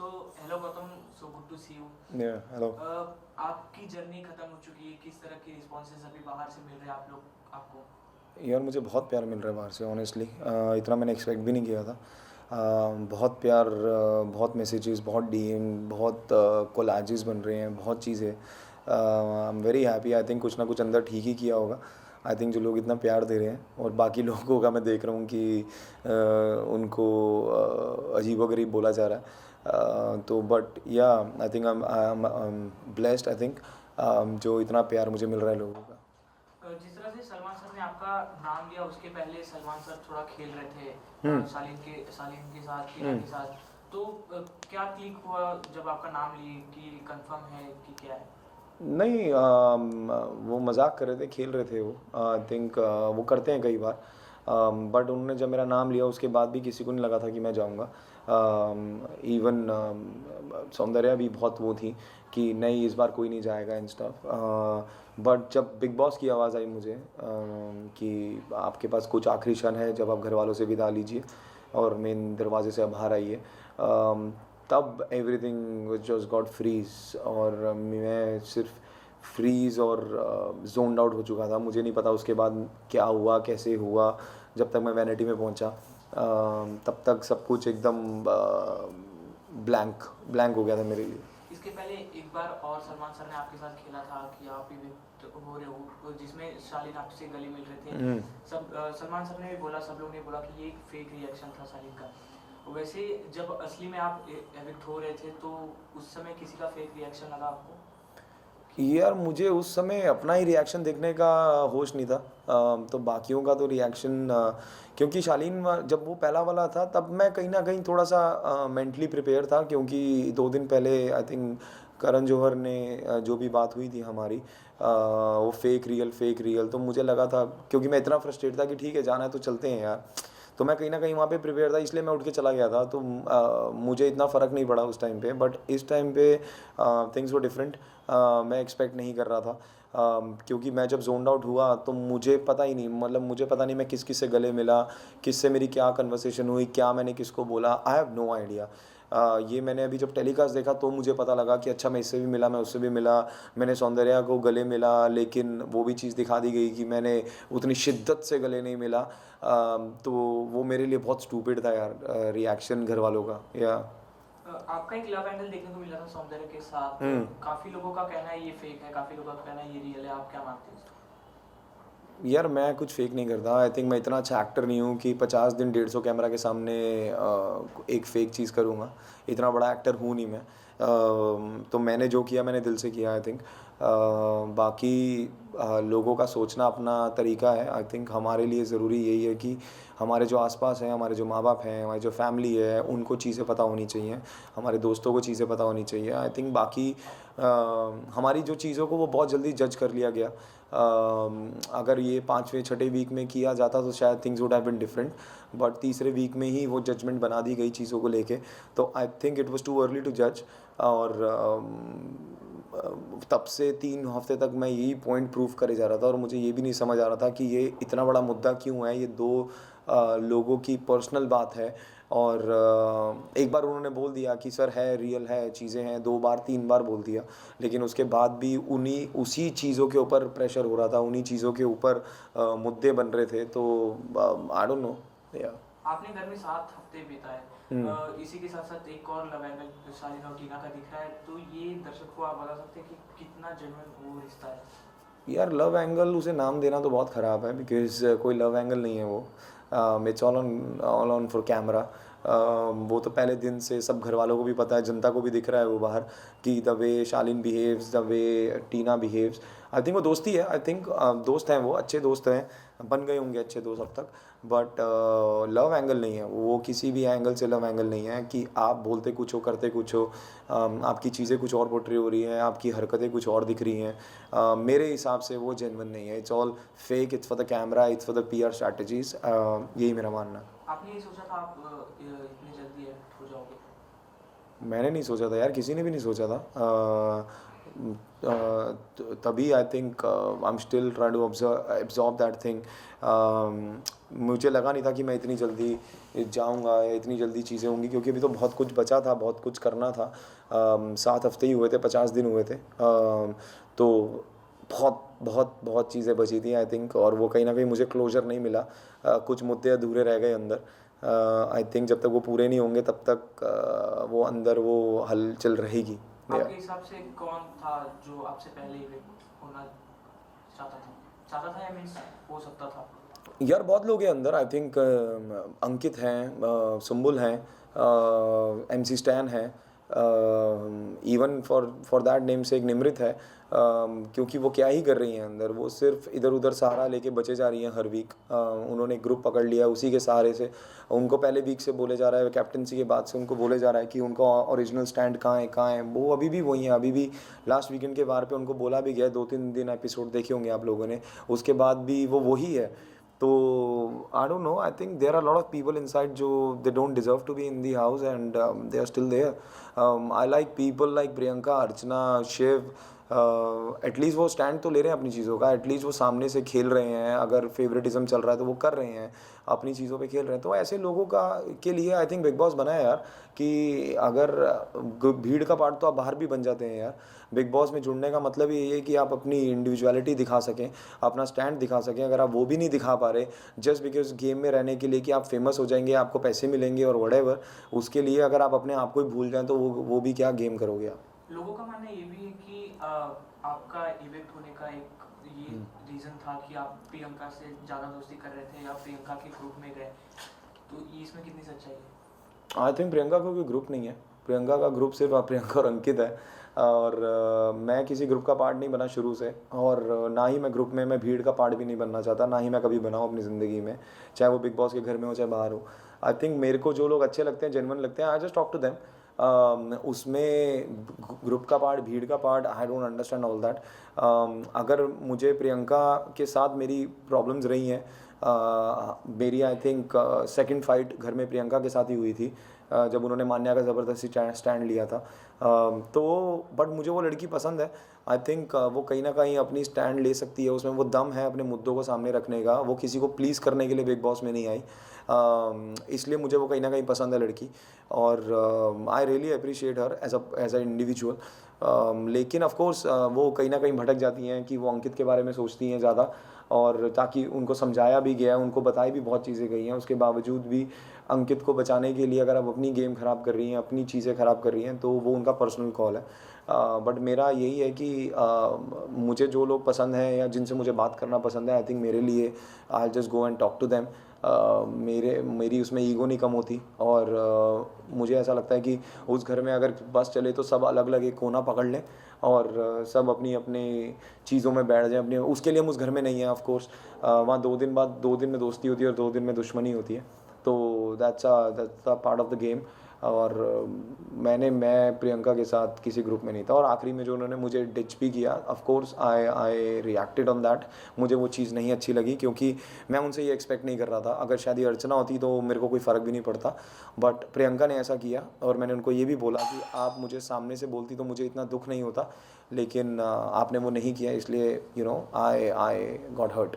Hello Gautam, so good to see you. Hello. आपकी journey खत्म हो चुकी है, किस तरह की रिस्पॉन्सेज अभी बाहर से मिल रहे हैं आप लोग आपको? यार मुझे बहुत प्यार मिल रहा है बाहर से, ऑनेस्टली इतना मैंने एक्सपेक्ट भी नहीं किया था। बहुत प्यार, बहुत मैसेजेस, बहुत डीएम, बहुत कोलाजेस बन रहे हैं, बहुत चीज़ें। I am very happy. I think कुछ ना कुछ अंदर ठीक ही किया होगा। आई थिंक जो लोग इतना प्यार दे रहे हैं, और बाकी लोगों का मैं देख रहा हूँ कि उनको अजीबोगरीब बोला जा रहा है। तो बट या आई think I am blessed. I think जो इतना प्यार मुझे मिल रहा है लोगों का। जिस तरह से सलमान सर ने आपका नाम लिया, उसके पहले सलमान सर थोड़ा खेल रहे थे हम्म। शालीन के साथ, टीना हम्म। के साथ। तो क्या क्लिक हुआ जब आपका नाम लिए कि कंफर्म है कि क्या है? नहीं, वो मजाक कर रहे थे, खेल रहे थे वो। आई थिंक वो करते हैं कई बार। बट उन्होंने जब मेरा नाम लिया उसके बाद भी किसी को नहीं लगा था कि मैं जाऊंगा। इवन सौंदर्या भी बहुत वो थी कि नहीं, इस बार कोई नहीं जाएगा इन स्टफ। बट जब बिग बॉस की आवाज़ आई मुझे कि आपके पास कुछ आखिरी क्षण है जब आप घर वालों से विदा लीजिए और मेन दरवाजे से आप बाहर आइए, तब एवरीथिंग जस्ट गॉट फ्रीज। और मैं सिर्फ फ्रीज और जोन्ड आउट हो चुका था। मुझे नहीं पता उसके बाद क्या हुआ, कैसे हुआ। जब तक मैं वैनिटी में पहुंचा तब तक सब कुछ एकदम ब्लैंक ब्लैंक हो गया था मेरे लिए। इसके पहले एक बार और सलमान सर ने आपके साथ खेला था कि आप भी व्यक्त हो रहे हो, जिसमें शालीन आपसे गले मिल रहे थे। हम्म। सब सलमान सर ने भी बोला, सब लोग ने बोला कि ये एक फेक रिएक्शन था शालीन का। वैसे जब असली में आप एविक्ट हो रहे थे तो उस समय किसी का फेक रिएक्शन लगा आपको? यार मुझे उस समय अपना ही रिएक्शन देखने का होश नहीं था। तो बाकियों का तो रिएक्शन, क्योंकि शालीन जब वो पहला वाला था तब मैं कहीं ना कहीं थोड़ा सा मेंटली प्रिपेयर था, क्योंकि 2 दिन पहले आई थिंक करण जौहर ने जो भी बात हुई थी हमारी, वो फेक रियल। तो मुझे लगा था, क्योंकि मैं इतना फ्रस्ट्रेट था कि ठीक है जाना है तो चलते हैं यार। तो मैं कहीं ना कहीं वहाँ पे प्रिपेयर था, इसलिए मैं उठ के चला गया था। तो मुझे इतना फ़र्क नहीं पड़ा उस टाइम पे। बट इस टाइम पे थिंग्स वो डिफरेंट। मैं एक्सपेक्ट नहीं कर रहा था। क्योंकि मैं जब जोन आउट हुआ तो मुझे पता ही नहीं, मतलब मुझे पता नहीं मैं किस किस से गले मिला, किससे मेरी क्या कन्वर्सेशन हुई, क्या मैंने किसको बोला। I have no idea. ये मैंने अभी जब टेलीकास्ट देखा तो मुझे पता लगा कि अच्छा, मैं इससे भी मिला, मैं उससे भी मिला, मैंने सौंदर्या को गले मिला। लेकिन वो भी चीज़ दिखा दी गई कि मैंने उतनी शिद्दत से गले नहीं मिला। तो वो मेरे लिए बहुत स्टूपिड था यार, रिएक्शन घर वालों का। या आपका एक लव एंगल देखने को मिला था सौंदर्य के साथ। हम्म। काफी लोगों का कहना है ये फेक है, काफी लोगों का कहना है ये रियल है। आप क्या मानते हैं? यार मैं कुछ फेक नहीं करता। आई थिंक मैं इतना अच्छा एक्टर नहीं हूँ कि 50 दिन 150 कैमरा के सामने एक फ़ेक चीज़ करूँगा। इतना बड़ा एक्टर हूँ नहीं मैं। तो मैंने जो किया मैंने दिल से किया आई थिंक। बाकी लोगों का सोचना अपना तरीका है। आई थिंक हमारे लिए ज़रूरी यही है कि हमारे जो आसपास हैं, हमारे जो माँ बाप हैं, हमारी जो फैमिली है, उनको चीज़ें पता होनी चाहिए, हमारे दोस्तों को चीज़ें पता होनी चाहिए। आई थिंक बाकी हमारी जो चीज़ों को वो बहुत जल्दी जज कर लिया गया। अगर ये 5वें 6ठे वीक में किया जाता तो शायद things would have been different. But तीसरे वीक में ही वो जजमेंट बना दी गई चीज़ों को लेके। तो I think it was too early to जज। और तब से 3 हफ्ते तक मैं यही पॉइंट प्रूव करे जा रहा था, और मुझे ये भी नहीं समझ आ रहा था कि ये इतना बड़ा मुद्दा क्यों है। ये दो लोगों की पर्सनल बात है। और एक बार उन्होंने बोल दिया कि सर है, रियल है, चीज़ें हैं, 2 बार 3 बार बोल दिया। लेकिन उसके बाद भी उन्हीं उसी चीज़ों के ऊपर प्रेशर हो रहा था, उन्हीं चीज़ों के ऊपर मुद्दे बन रहे थे। तो आई डोंट नो। या आपने घर में 7 हफ्ते बिताए। हम्म। इसी के साथ साथ एक और लव एंगल शालीन और टीना का दिख रहा है, तो ये दर्शक को आप बता सकते हैं कि कितना जेन्युइन वो रिश्ता है? यार लव एंगल उसे नाम देना तो बहुत ख़राब है, बिकॉज कोई लव एंगल नहीं है वो। It's all on for camera. वो तो पहले दिन से सब घर वालों को भी पता है, जनता को भी दिख रहा है वो बाहर, कि the way Shalin behaves, the way Tina behaves. I think वो दोस्ती है। आई थिंक दोस्त हैं, वो अच्छे दोस्त हैं, बन गए होंगे अच्छे दोस्त अब तक। बट लव एंगल नहीं है वो, किसी भी एंगल से लव एंगल नहीं है कि आप बोलते कुछ हो, करते कुछ हो। आपकी चीज़ें कुछ और पोर्ट्रे हो रही हैं, आपकी हरकतें कुछ और दिख रही हैं। मेरे हिसाब से वो जेन्युइन नहीं है। It's all fake, it's for the camera, it's for the PR strategies. यही मेरा मानना है। आपने ये सोचा था आप इतनी जल्दी एविक्ट हो जाओगे? मैंने नहीं सोचा था यार, किसी ने भी नहीं सोचा था। तभी I think I am still try to absorb that thing. मुझे लगा नहीं था कि मैं इतनी जल्दी जाऊंगा या इतनी जल्दी चीज़ें होंगी, क्योंकि अभी तो बहुत कुछ बचा था, बहुत कुछ करना था। 7 हफ्ते ही हुए थे, 50 दिन हुए थे। तो बहुत बहुत बहुत चीज़ें बची थी आई थिंक, और वो कहीं ना कहीं मुझे क्लोजर नहीं मिला। कुछ मुद्दे अधूरे रह गए अंदर। आई थिंक जब तक वो पूरे नहीं होंगे तब तक वो अंदर वो हलचल रहेगी। आपके हिसाब से कौन था जो आपसे पहले इविक्ट होना चाहता था या मीन्स हो सकता था? यार बहुत लोग हैं अंदर। आई थिंक अंकित हैं, सुम्बुल हैं, MC स्टैन है, इवन फॉर दैट नेम से एक निमृत है। क्योंकि वो क्या ही कर रही हैं अंदर, वो सिर्फ इधर उधर सहारा लेके बचे जा रही हैं हर वीक। उन्होंने ग्रुप पकड़ लिया उसी के सहारे से। उनको पहले वीक से बोले जा रहा है, कैप्टनसी के बाद से उनको बोले जा रहा है कि उनका ओरिजिनल स्टैंड कहाँ है कहाँ है। वो अभी भी वही है, अभी भी लास्ट वीकेंड के बार पे उनको बोला भी गया, 2-3 दिन एपिसोड देखे होंगे आप लोगों ने, उसके बाद भी वो वही है। तो I don't know, I think there are lot of people inside जो they don't deserve to be in the house and they are still there. I like people like Priyanka, Archana, Shiv. At least वो स्टैंड तो ले रहे हैं अपनी चीज़ों का, एटलीस्ट वो सामने से खेल रहे हैं। अगर फेवरेटिज्म चल रहा है तो वो कर रहे हैं, अपनी चीज़ों पे खेल रहे हैं। तो ऐसे लोगों का के लिए आई थिंक बिग बॉस बना है यार, कि अगर भीड़ का पार्ट तो आप बाहर भी बन जाते हैं यार। बिग बॉस में जुड़ने का मतलब ये है कि आप अपनी इंडिविजुअलिटी दिखा सकें, अपना स्टैंड दिखा सकें। अगर आप वो भी नहीं दिखा पा रहे जस्ट बिकॉज गेम में रहने के लिए कि आप फेमस हो जाएंगे, आपको पैसे मिलेंगे और व्हाटएवर, उसके लिए अगर आप अपने आप को ही भूल जाएं तो वो भी क्या गेम करोगे आप। लोगों का मानना ये भी है कि आपका इविक्ट होने का एक ये रीज़न था कि आप प्रियंका से ज़्यादा दोस्ती कर रहे थे या प्रियंका के ग्रुप में गए, तो ये इसमें कितनी सच्चाई है? आई थिंक प्रियंका का कोई ग्रुप नहीं है। प्रियंका का ग्रुप सिर्फ प्रियंका और अंकित है। और मैं किसी ग्रुप का पार्ट नहीं बना शुरू से, और ना ही मैं ग्रुप में मैं भीड़ का पार्ट भी नहीं बनना चाहता, ना ही मैं कभी बनाऊँ अपनी ज़िंदगी में, चाहे वो बिग बॉस के घर में हो चाहे बाहर हो। आई थिंक मेरे को जो लोग अच्छे लगते हैं, जेन्युइन लगते हैं, I just talk to them. उसमें ग्रुप का पार्ट, भीड़ का part, I don't understand all that. अगर मुझे प्रियंका के साथ मेरी प्रॉब्लम्स रही हैं, मेरी आई थिंक सेकंड फाइट घर में प्रियंका के साथ ही हुई थी, जब उन्होंने मान्या का ज़बरदस्ती स्टैंड लिया था। तो बट मुझे वो लड़की पसंद है। आई थिंक वो कहीं ना कहीं अपनी स्टैंड ले सकती है, उसमें वो दम है अपने मुद्दों को सामने रखने का। वो किसी को प्लीज़ करने के लिए बिग बॉस में नहीं आई, इसलिए मुझे वो कहीं ना कहीं पसंद है लड़की। और I really appreciate her as a individual. लेकिन ऑफ कोर्स वो कहीं ना कहीं भटक जाती हैं कि वो अंकित के बारे में सोचती हैं ज़्यादा, और ताकि उनको समझाया भी गया है, उनको बताई भी बहुत चीज़ें गई हैं, उसके बावजूद भी अंकित को बचाने के लिए अगर आप अपनी गेम ख़राब कर रही हैं, अपनी चीज़ें ख़राब कर रही हैं, तो वो उनका पर्सनल कॉल है। बट मेरा यही है कि मुझे जो लोग पसंद हैं या जिनसे मुझे बात करना पसंद है, आई थिंक मेरे लिए I just go and talk to them. मेरी उसमें ईगो नहीं कम होती, और मुझे ऐसा लगता है कि उस घर में अगर बस चले तो सब अलग अलग एक कोना पकड़ लें और सब अपनी अपनी चीज़ों में बैठ जाएं। अपने उसके लिए हम उस घर में नहीं हैं ऑफ कोर्स। वहाँ 2 दिन बाद 2 दिन में दोस्ती होती है और 2 दिन में दुश्मनी होती है। तो that's a part of the game. और मैं प्रियंका के साथ किसी ग्रुप में नहीं था, और आखिरी में जो उन्होंने मुझे डिच भी किया, of course I reacted on that. मुझे वो चीज़ नहीं अच्छी लगी, क्योंकि मैं उनसे ये एक्सपेक्ट नहीं कर रहा था। अगर शायद ये अर्चना होती तो मेरे को कोई फ़र्क भी नहीं पड़ता, बट प्रियंका ने ऐसा किया। और मैंने उनको ये भी बोला कि आप मुझे सामने से बोलती तो मुझे इतना दुख नहीं होता, लेकिन आपने वो नहीं किया, इसलिए आई गॉट हर्ट।